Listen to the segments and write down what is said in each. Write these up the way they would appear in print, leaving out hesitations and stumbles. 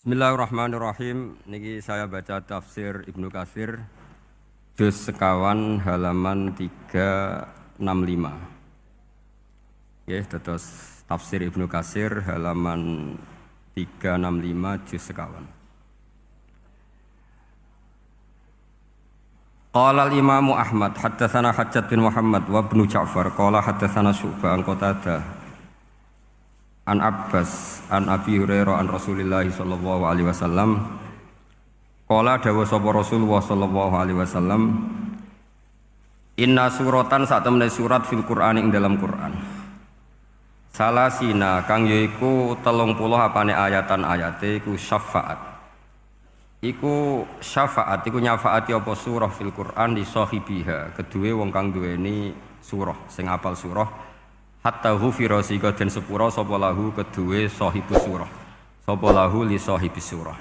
Bismillahirrahmanirrahim. Niki saya baca tafsir Ibnu Katsir juz sekawan halaman 365. Nggih, terus tafsir Ibnu Katsir halaman 365 juz sekawan. Qala al-Imam Ahmad haddatsana Hajjaj bin Muhammad wa Ibnu Ja'far qala haddatsana Syu'bah an Qatadah an Abbas an Abi Hurairah an Rasulillah sallallahu alaihi wasallam qala dawa sapa Rasulullah sallallahu alaihi wasallam inna suratan sak temene surat fil Qur'an ing dalam Qur'an salasina kang yaiku 30 apane ayatan ayate iku syafaat iku nyafaati apa surah fil Qur'an di sahibiha kedue wong kang duweni surah sing apal surah hatta ghufira sika den sepura sapa lahu kedue sahibus surah sapa lahu li sahibis surah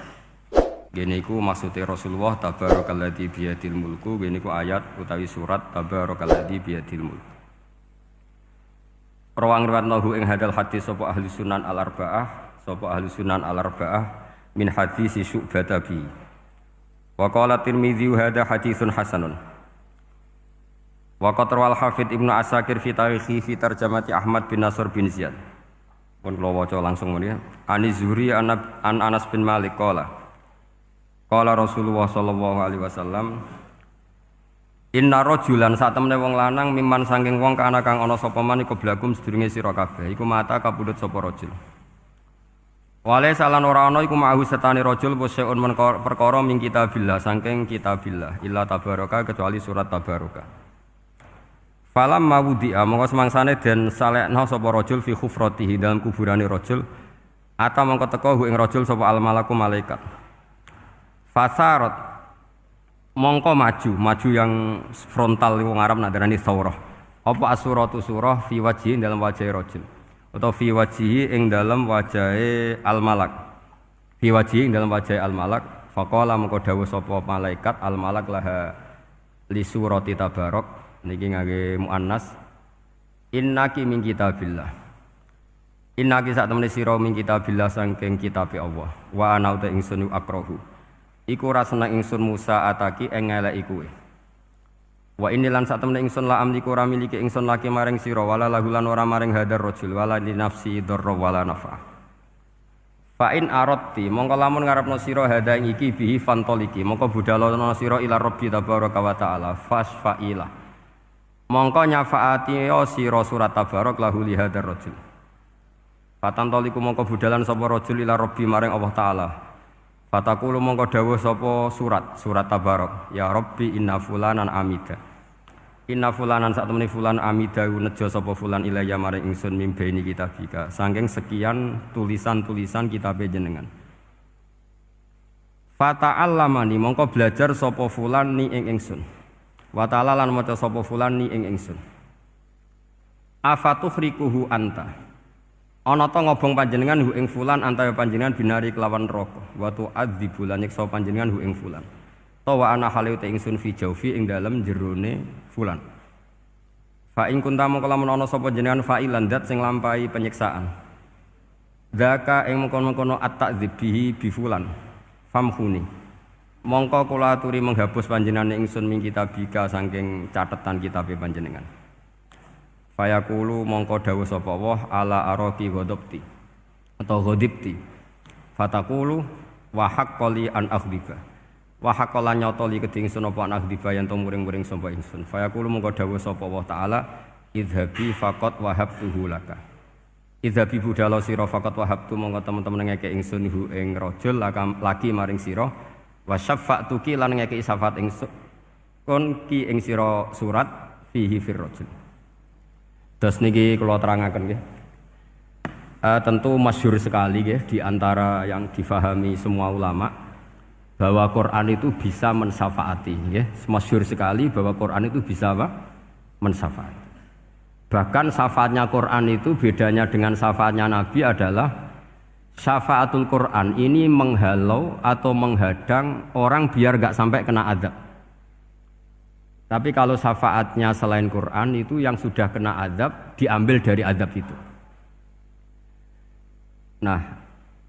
ngene iku maksude Rasulullah tabarakalladzi biyadil mulku ngene iku ayat utawi surat tabarakalladzi biyadil mulku rawang riwayatnahu ing hadal hadis sapa ahli sunan al arba'ah min hadis Syu'bah tabi wa qala Tirmidzi hadza haditsun hasanun wa qatra wal hafid Ibnu Asakir fi tarikhi fi tarjamati Ahmad bin Nasr bin Ziyad. Pun kula waca langsung mriki. Ani Zuhri an Anas bin Malik qala Rasulullah sallallahu alaihi wasallam inna rajulan sak temene wong lanang miman saking wong kana kang ana sapa man iku blagum sedurunge sira kabeh iku mata kapundhut sapa rajul. Wale salan ora ana iku ma'hu setane rajul poseun perkara min kitabillah saking kitabillah illa tabaraka kecuali surat tabaraka. Falam mawudi'a mongko semangsane den salekna sapa rajul fi khufratihi dalam kuburane rajul ata mongko teka hu ing rajul sapa al malaku malaikat fasarat mongko maju yang frontal wong Arab nak darani saurah apa asuratu surah fi wajhi dalam wajah rajul atau fi wajhi ing dalam wajahe al malak fi wajhi ing dalam wajah al malak faqala mongko dawuh sapa malaikat al malak laha li surati tabarok niki ngangge muannas innaki min kitabillah innaki sak temene sira min kitabillah saking kitabe Allah wa ana uta ingsun akrahu iku ora seneng ingsun Musa ataki ing ngeleki kowe wa inilan sak temene ingsun la amliku ora miliki ingsun laki maring sira wala lahulan ora maring hadar rajul wala li nafsi darra wala nafa fa in aradti mongko lamun ngarepno sira hada iki bihi fantoliki mongko budhalono sira ila rabbi tabaraka wa taala fasfailah mongko nyafaati sira surat tabarok lahu li hadzal rajul fatantoliku mongko budalan sapa rajul ila rabbi maring Allah taala fatakulu mongko dawuh sapa surat tabarok ya rabbi inna fulanan amida inna fulanan sak temene fulan amida nejo sapa fulan ilaya maring ingsun mimbaini kitabika saking sekian tulisan-tulisan kitabe jenengan fata'allamani mongko belajar sapa fulan ni ing ingsun wa ta'ala lan maca sapa fulan ni ing ingsun afatuhrikuhu anta ana ta ngobong panjenengan hu ing fulan anta panjenengan binari kelawan neraka wa tu'adzibu lan nyiksa panjenengan hu ing fulan ta wa ana hale te ingsun fi jaufi ing dalem jerone fulan fa ing kunta mongko lamun ana sapa jenengan fa'ilan zat sing lampahi penyiksaan zaka ing mengkono-kono at-ta'dzib bihi bi fulan famhuni mongko kula aturi menghapus panjenengan ingsun min kitabika saking catetan kitabe panjenengan. Fayaqulu mongko dawuh sapa Allah ala araqi ghadabti atau ghadibti. Fataqulu wa haqqali an akhdiba. Wa haqqala nyotoli kedhi ingsun apa an akhdiba yen to muring-muring sapa ingsun. Fayaqulu mongko dawuh sapa Allah taala idhabi faqat wahabtuhu laka. Idhabi budala sira faqat wahabtu mongko temen-temen ngeke ingsun hu ing rajul laki maring sira. Wa syafa'tuki lan ngeki syafaat ingsun kon ki ing sira surat fihi fir rajul. Terus niki kula terangaken nggih. Tentu masyhur sekali nggih di antara yang difahami semua ulama bahwa Quran itu bisa mensyafaati nggih. Masyhur sekali bahwa Quran itu bisa apa? Mensyafaati. Bahkan syafaatnya Quran itu bedanya dengan syafaatnya Nabi adalah syafaatul Quran ini menghalau atau menghadang orang biar gak sampai kena azab. Tapi kalau syafaatnya selain Quran itu yang sudah kena azab diambil dari azab itu. Nah,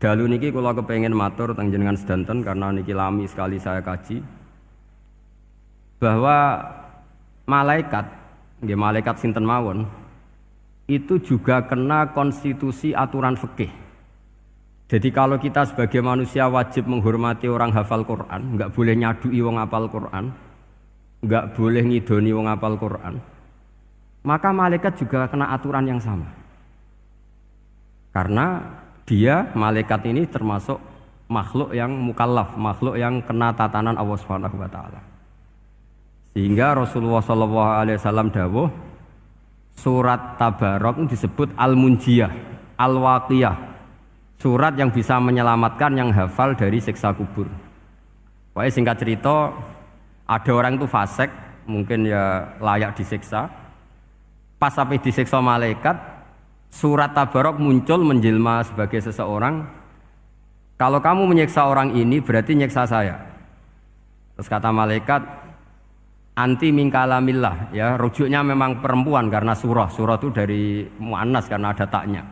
dalu niki kula kepengin matur teng jenengan sedanten karena niki lami sekali saya kaji bahwa malaikat, nggih malaikat sinten mawon itu juga kena konstitusi aturan fikih. Jadi kalau kita sebagai manusia wajib menghormati orang hafal Quran, enggak boleh nyadui wong hafal Quran, enggak boleh ngidoni wong hafal Quran, maka malaikat juga kena aturan yang sama. Karena dia, malaikat ini termasuk makhluk yang mukallaf, makhluk yang kena tatanan Allah Subhanahu wa taala. Sehingga Rasulullah SAW dawuh surat Tabarok disebut Al-Munjiyah, Al-Waqiyah. Surat yang bisa menyelamatkan yang hafal dari siksa kubur. Pokoknya singkat cerita, ada orang itu fasik, mungkin ya layak disiksa. Pas sampai disiksa malaikat, surat Tabarok muncul menjelma sebagai seseorang. Kalau kamu menyiksa orang ini berarti nyiksa saya. Terus kata malaikat, anti min kalamillah, ya rujuknya memang perempuan karena surah itu dari muannas karena ada taknya.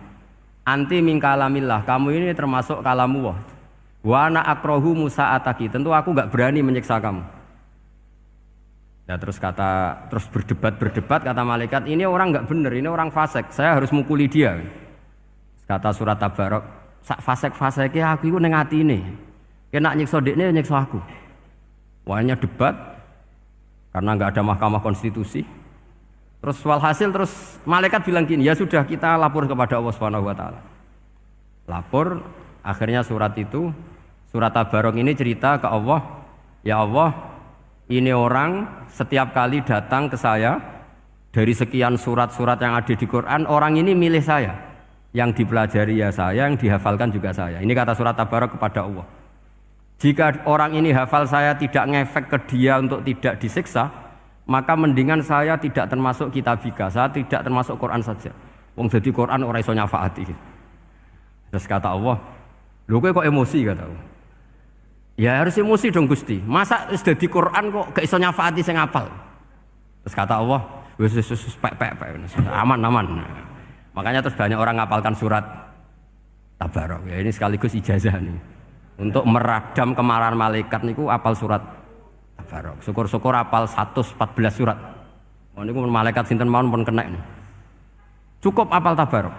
Anti min kalamillah, kamu ini termasuk kalamullah. Wa ana akrahu musa'ataki, tentu aku enggak berani menyiksa kamu. Ya terus berdebat kata malaikat, ini orang enggak benar, ini orang fasik, saya harus mukuli dia. Kata surat Tabarok, sak fasik-fasike aku iku ning atine. Kena nyiksa dekne nyiksa aku. Wahnya debat karena enggak ada mahkamah konstitusi. Terus walhasil malaikat bilang gini, ya sudah kita lapor kepada Allah Subhanahu wa taala. Lapor, akhirnya surat Tabarok ini cerita ke Allah, ya Allah, ini orang setiap kali datang ke saya dari sekian surat-surat yang ada di Quran, orang ini milih saya. Yang dipelajari ya saya, yang dihafalkan juga saya. Ini kata surat Tabarok kepada Allah. Jika orang ini hafal saya tidak ngefek ke dia untuk tidak disiksa, maka mendingan saya tidak termasuk kitabika, saya tidak termasuk Quran saja. Wong jadi Quran ora iso nyafaati. Terus kata Allah, lho kowe kok emosi kata Allah. Ya harus emosi dong Gusti. Masa wis dadi Quran kok gak iso nyafaati sing hafal. Terus kata Allah, wis pek aman. Makanya terus banyak orang ngapalkan surat Tabarok. Ya ini sekaligus ijazah nih. Untuk meradam kemarahan malaikat niku apal surat Tabarok. Syukur-syukur apal 114 surat. Oh niku malaikat sinten mawon pun kena ini. Cukup apal Tabarok.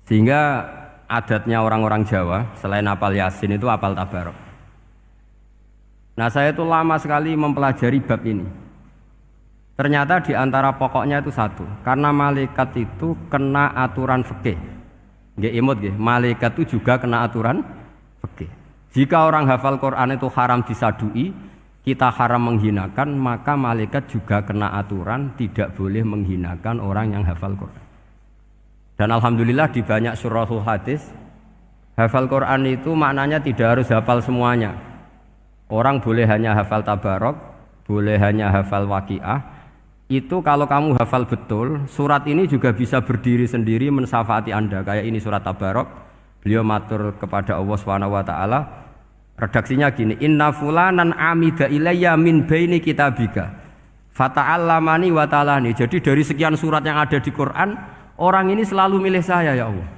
Sehingga adatnya orang-orang Jawa selain apal Yasin itu apal Tabarok. Nah, saya itu lama sekali mempelajari bab ini. Ternyata di antara pokoknya itu satu, karena malaikat itu kena aturan fikih. Nggih imut nggih, malaikat itu juga kena aturan fikih. Jika orang hafal Quran itu haram disadui, kita haram menghinakan, maka malaikat juga kena aturan tidak boleh menghinakan orang yang hafal Quran. Dan alhamdulillah di banyak surahul hadis, hafal Quran itu maknanya tidak harus hafal semuanya. Orang boleh hanya hafal Tabarok, boleh hanya hafal Waqiah. Itu kalau kamu hafal betul, surat ini juga bisa berdiri sendiri mensyafaati Anda. Kayak ini surat Tabarok, beliau matur kepada Allah Subhanahu wa taala. Redaksinya gini, inna fulanan amida ilayya min baini kitabika fata'allamani wa ta'alani. Jadi dari sekian surat yang ada di Quran, orang ini selalu milih saya ya Allah.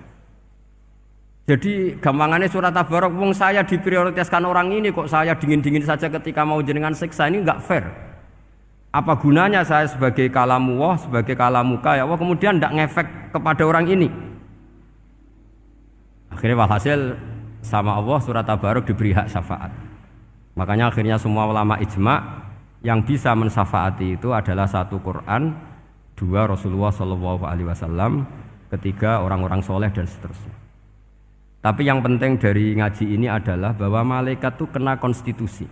Jadi gampangannya surat Tabarok, wong saya diprioritaskan orang ini kok saya dingin-dingin saja ketika mau jenengan siksa, ini enggak fair. Apa gunanya saya sebagai kalamullah, sebagai kalamuka ya Allah, kemudian enggak ngefek kepada orang ini. Akhirnya walhasil sama Allah surat Tabarok diberi hak syafaat. Makanya akhirnya semua ulama ijma yang bisa mensyafaati itu adalah satu Quran, dua Rasulullah SAW, ketiga orang-orang soleh dan seterusnya. Tapi yang penting dari ngaji ini adalah bahwa malaikat itu kena konstitusi.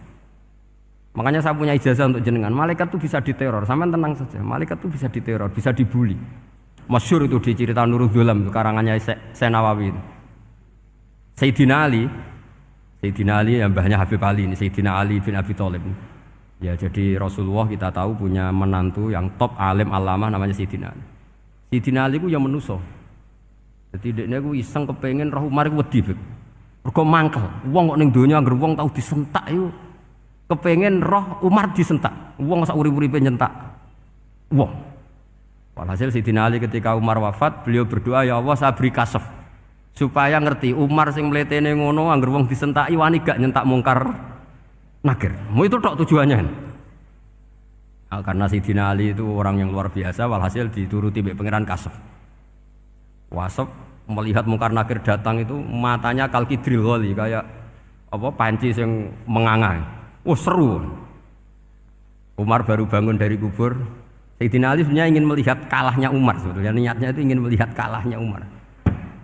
Makanya saya punya ijazah untuk jenengan. Malaikat itu bisa diteror, sampean tenang saja. Malaikat itu bisa diteror, bisa dibully. Masyhur itu di cerita Nurul Dzulam, karangannya Senawawi. Sayyidina Ali yang mbahnya Habib Ali ini, Sayyidina Ali bin Abi Thalib. Ya jadi Rasulullah kita tahu punya menantu yang top alim alama namanya Sayyidina Ali. Sayyidina Ali ku yang menuso. Jadi dekne ku iseng kepengin roh Umar ku wedi. Mergo mangkel. Wong kok ning donya anggere wong tau disentak iku kepengin roh Umar disentak. Wong sak urip-uripe nyentak. Wong. Walhasil Sayyidina Ali ketika Umar wafat, beliau berdoa, ya Allah saya beri kasaf. supaya ngerti Umar sing mletene ngono angger wong disentaki wani gak nyentak mungkar nakir. Mau itu tok tujuannya. Nah, karena Sayyidina Ali itu orang yang luar biasa, walhasil dituruti mbek pangeran Kasef. Wasef melihat mungkar nakir datang itu matanya kalkidril ghali kayak apa panci yang menganga. Oh seru. Umar baru bangun dari kubur. Sayyidina Ali sebenarnya ingin melihat kalahnya Umar sebetulnya. Niatnya itu ingin melihat kalahnya Umar.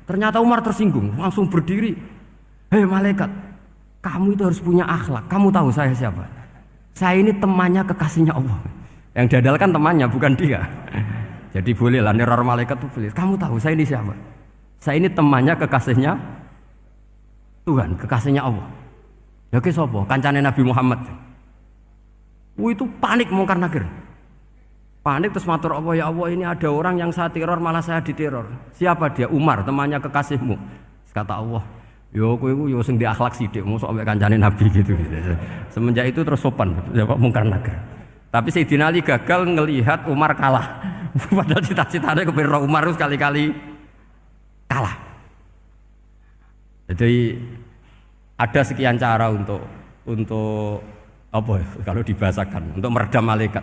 Ternyata Umar tersinggung, langsung berdiri. Hei malaikat, kamu itu harus punya akhlak. Kamu tahu saya siapa? Saya ini temannya kekasihnya Allah. Yang diandalkan temannya, bukan dia. Jadi boleh lah neror malaikat itu boleh. Kamu tahu saya ini siapa? Saya ini temannya kekasihnya Tuhan, kekasihnya Allah. Ya ke sapa? Kancane Nabi Muhammad. Itu panik mungkar nakir. Panik terus matur Allah, ya Allah ini ada orang yang saya teror malah saya diteror. Siapa dia? Umar, temannya kekasihmu. Kata Allah, yo kowe iku yo sing diakhlak sithik, mosok ambek kancane Nabi gitu. Semenjak itu terus sopan, jawab mungkar nakir. Tapi Sayyidina Ali gagal ngelihat Umar kalah. Padahal cita-citanya kepira Umar itu sekali-kali kalah. Jadi ada sekian cara untuk apa ya, kalau dibahasakan untuk meredam malaikat.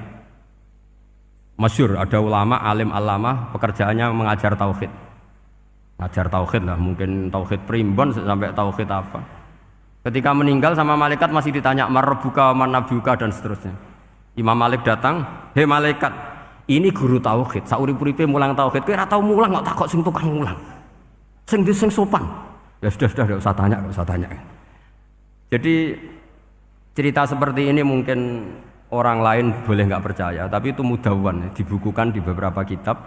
Masyhur ada ulama alim alama pekerjaannya mengajar tauhid. Ngajar tauhid lah, mungkin tauhid primbon sampai tauhid apa. Ketika meninggal sama malaikat masih ditanya marbuka, manabuka dan seterusnya. Imam Malik datang, "Hei malaikat, ini guru tauhid, saurip-uripe mulang tauhid, kowe ora tau mulang kok takok sing tukang mulang. Sing sopan." Ya sudah enggak usah tanya. Jadi cerita seperti ini mungkin orang lain boleh nggak percaya, tapi itu mudawwan, dibukukan di beberapa kitab,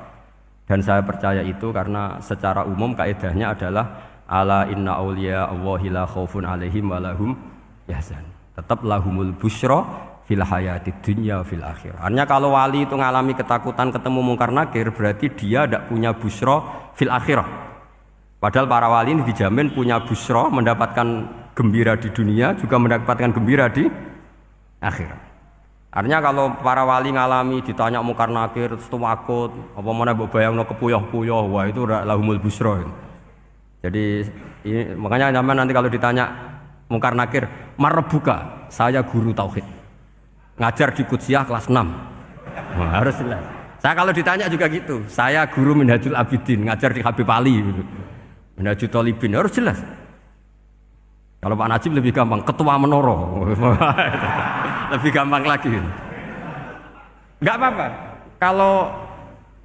dan saya percaya itu karena secara umum kaidahnya adalah ala inna auliya Allahi la khaufun alaihim wa lahum yahzan. Tetap lahumul busyra fil hayatid dunya fil akhirah. Artinya kalau wali itu ngalami ketakutan ketemu mungkar nakir berarti dia tidak punya busyra fil akhirah. Padahal para wali ini dijamin punya busyra, mendapatkan gembira di dunia juga mendapatkan gembira di akhirat. Artinya kalau para wali ngalami ditanya mungkar nakir terus takut, apa mana mbok bayangno kepuyah-puyah, wah itu lahumul busyra. Jadi ini, makanya zaman nanti kalau ditanya mungkar nakir, marbuka, saya guru tauhid. Ngajar di Qudsiyah kelas 6. Nah, harus jelas. Saya kalau ditanya juga gitu, saya guru Minhajul Abidin, ngajar di Habib Ali gitu. Minhajul Thalibin, harus jelas. Kalau Pak Najib lebih gampang, ketua Menoro. Lebih gampang lagi. Enggak apa-apa. Kalau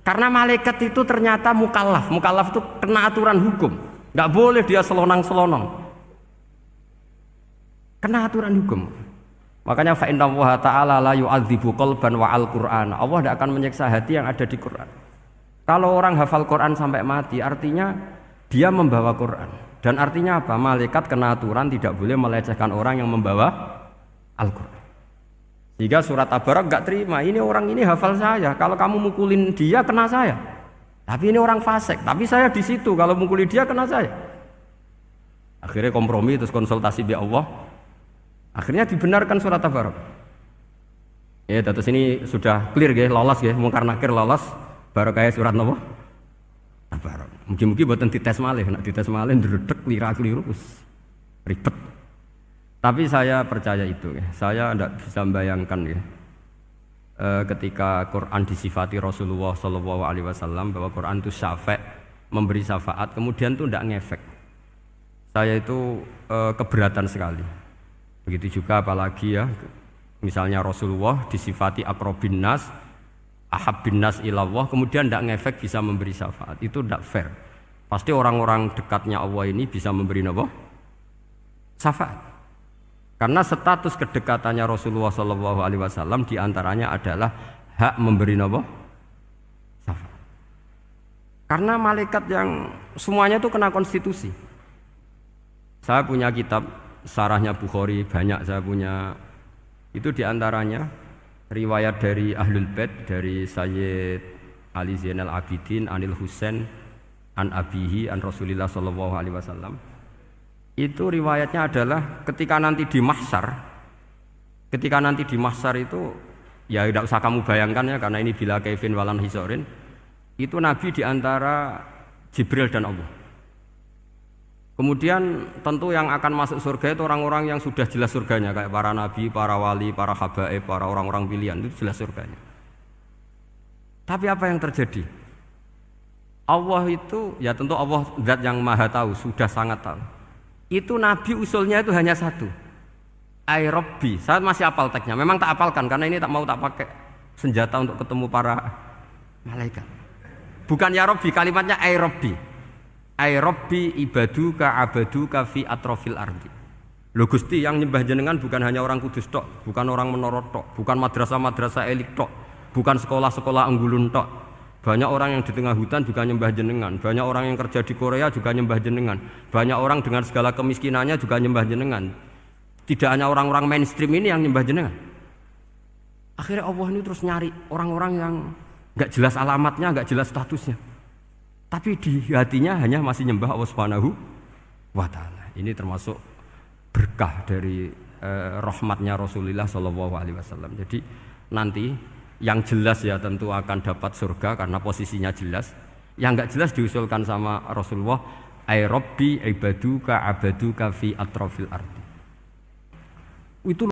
karena malaikat itu ternyata mukallaf. Mukallaf itu kena aturan hukum. Enggak boleh dia selonang-selonong. Kena aturan hukum. Makanya fa inna Allah ta'ala la yu'adzibu qalban wa al-Qur'an. Allah tidak akan menyiksa hati yang ada di Quran. Kalau orang hafal Quran sampai mati, artinya dia membawa Quran. Dan artinya apa? Malaikat kena aturan tidak boleh melecehkan orang yang membawa Al-Quran. Sehingga surat Tabarak gak terima, ini orang ini hafal saya, kalau kamu mukulin dia kena saya. Tapi ini orang fasik, tapi saya di situ, kalau mukulin dia kena saya. Akhirnya kompromi terus konsultasi bi Allah. Akhirnya dibenarkan surat Tabarak. Ya, terus ini sudah clear ya, lolos ya, mungkar nakir lolos, baru kayak surat apa? Tabarak. Mungkin-mungkin buatan dites malih, nak dites malih ndredeg keliru ribet. Tapi saya percaya itu, ya. Saya tidak bisa membayangkan ya, ketika Quran disifati Rasulullah SAW bahwa Quran itu syafa', memberi syafaat, kemudian itu tidak ngefek. Saya itu keberatan sekali. Begitu juga apalagi ya, misalnya Rasulullah disifati aqrabin nas, ahabbin nas ilallah, kemudian tidak ngefek bisa memberi syafaat, itu tidak fair. Pasti orang-orang dekatnya Allah ini bisa memberi apa? Syafaat. Karena status kedekatannya Rasulullah SAW diantaranya adalah hak memberi apa? Syafaat. Karena malaikat yang semuanya itu kena konstitusi. Saya punya kitab Syarahnya Bukhari banyak, saya punya itu diantaranya riwayat dari Ahlul Bait, dari Sayyid Ali Zainal Abidin, Anil Husain, an Abihi, an Rasulillah Sallallahu Alaihi Wasallam. Itu riwayatnya adalah ketika nanti di mahsyar itu ya tidak usah kamu bayangkan ya, karena ini bila kaifin walan hisorin, itu Nabi diantara Jibril dan Allah. Kemudian tentu yang akan masuk surga itu orang-orang yang sudah jelas surganya, kayak para nabi, para wali, para habaib, para orang-orang pilihan, itu jelas surganya. Tapi apa yang terjadi? Allah itu, ya tentu Allah zat yang maha tahu, sudah sangat tahu. Itu nabi usulnya itu hanya satu, ay Rabbi. Saya masih hafal teksnya, memang tak hafalkan karena ini tak mau tak pakai senjata untuk ketemu para malaikat. Bukan ya Rabbi, kalimatnya ay Rabbi. Ay Rabbi ibaduka abaduka fi atrofil ardi. Lho Gusti, yang nyembah jenengan bukan hanya orang Kudus tok, bukan orang Menara tok, bukan madrasah-madrasah elit tok, bukan sekolah-sekolah Anggulun tok. Banyak orang yang di tengah hutan juga nyembah jenengan, banyak orang yang kerja di Korea juga nyembah jenengan, banyak orang dengan segala kemiskinannya juga nyembah jenengan. Tidak hanya orang-orang mainstream ini yang nyembah jenengan. Akhirnya Allah ini terus nyari orang-orang yang enggak jelas alamatnya, enggak jelas statusnya. Tapi di hatinya hanya masih nyembah Allah Subhanahu wa taala. Ini termasuk berkah dari rahmatnya Rasulullah sallallahu alaihi wasallam. Jadi nanti yang jelas ya tentu akan dapat surga karena posisinya jelas. Yang enggak jelas diusulkan sama Rasulullah, ay Rabbi ibaduka abaduka fi atrofil ardi. Itu